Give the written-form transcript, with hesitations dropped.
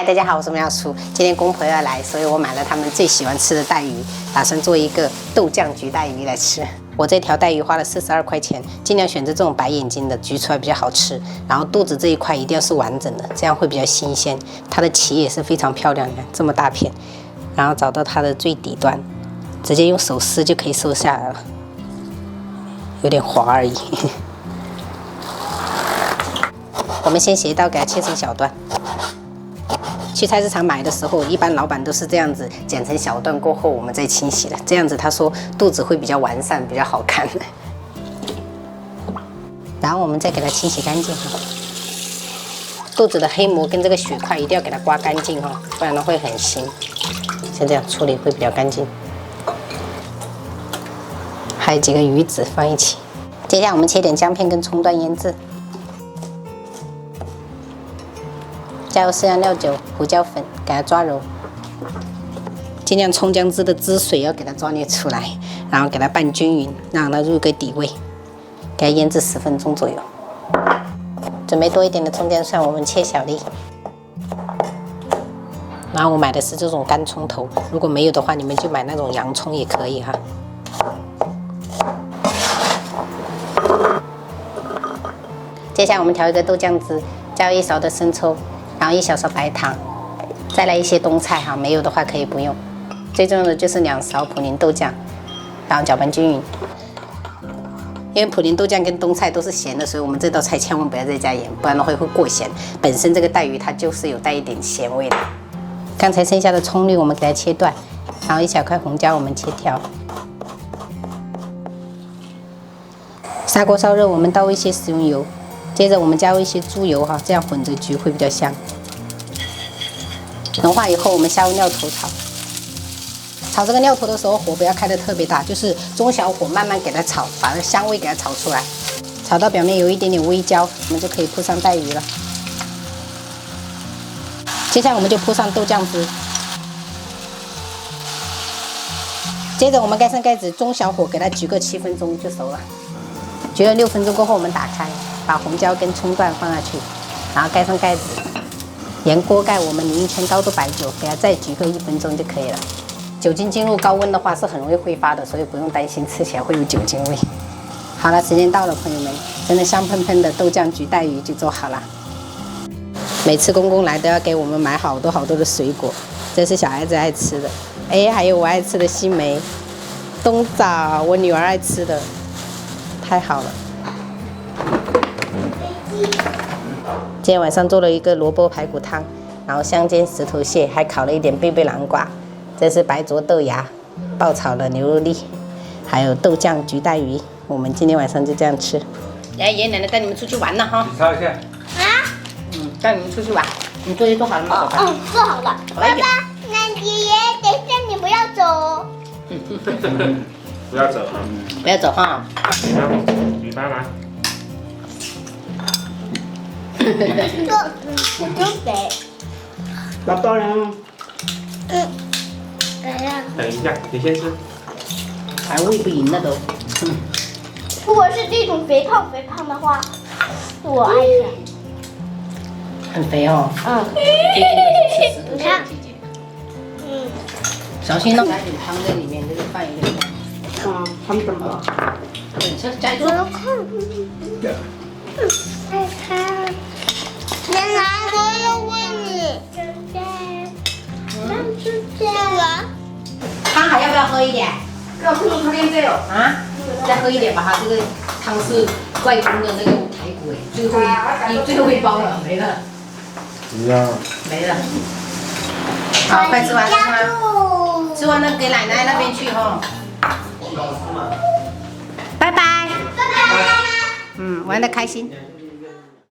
嗨，大家好，我是苗叔。今天公婆要来，所以我买了他们最喜欢吃的带鱼，打算做一个豆酱焗带鱼来吃。我这条带鱼花了42块钱，尽量选择这种白眼睛的，焗出来比较好吃。然后肚子这一块一定要是完整的，这样会比较新鲜。它的鳍也是非常漂亮，你看这么大片。然后找到它的最底端，直接用手撕就可以收下来了，有点滑而已。我们先斜刀给它切成小段。去菜市场买的时候，一般老板都是这样子剪成小段过后，我们再清洗的。这样子他说肚子会比较完善，比较好看。然后我们再给它清洗干净哈。肚子的黑膜跟这个血块一定要给它刮干净哈，不然呢会很腥。像这样处理会比较干净。还有几个鱼籽放一起。接下来我们切点姜片跟葱段腌制。加入适量料酒、胡椒粉，给它抓揉。尽量葱姜汁的汁水要给它抓捏出来，然后给它拌均匀，让它入个底味。给它腌制10分钟左右。准备多一点的葱姜蒜，我们切小粒。然后我买的是这种干葱头，如果没有的话，你们就买那种洋葱也可以哈。接下来我们调一个豆酱汁，加入1勺的生抽。然后1小勺白糖，再来一些冬菜哈，没有的话可以不用。最重要的就是2勺普宁豆酱，然后搅拌均匀。因为普宁豆酱跟冬菜都是咸的，所以我们这道菜千万不要再加盐，不然的话会过咸。本身这个带鱼它就是有带一点咸味的。刚才剩下的葱绿我们给它切断，然后1小块红椒我们切条。砂锅烧热，我们倒一些食用油。接着我们加入一些猪油哈，这样混着焗会比较香。融化以后，我们下入料头炒。炒这个料头的时候，火不要开得特别大，就是中小火慢慢给它炒，把那个香味给它炒出来。炒到表面有一点点微焦，我们就可以铺上带鱼了。接下来我们就铺上豆酱汁。接着我们盖上盖子，中小火给它焗个7分钟就熟了。焗了6分钟过后，我们打开，把红椒跟葱段放下去，然后盖上盖子，沿锅盖我们淋1圈高度白酒，给它再焗个1分钟就可以了。酒精进入高温的话是很容易挥发的，所以不用担心吃起来会有酒精味。好了，时间到了，朋友们，真的香喷喷的豆酱焗带鱼就做好了。每次公公来都要给我们买好多的水果，这是小孩子爱吃的，哎，还有我爱吃的西梅、冬枣，我女儿爱吃的。太好了！今天晚上做了一个萝卜排骨汤，然后香煎石头蟹，还烤了一点贝贝南瓜。这是白灼豆芽，爆炒了牛肉粒，还有豆酱焗带鱼。我们今天晚上就这样吃。来，爷爷奶奶带你们出去玩了哈。你抄一下。带你们出去玩。你作业做好了吗，宝贝？做好了。爸爸，那爷爷，等一下你不要走。不要走，不要走哈。你爸妈。我准备。老多人。等一下，你先吃。还喂不赢了都。如果是这种肥胖的话，我爱吃。很肥哦。你看。小心哦。加一点汤在里面，这个饭有点干。他们怎么了？加一我要看。再看。奶奶，我要问你。这个。汤还要不要喝一点？要喝汤点这了啊！再喝一点吧哈，这个汤是外公的那个排骨哎，最后一包了，没了。一样。没了。好，快吃完，吃完了给奶奶那边去哈。拜拜。拜拜。玩得开心。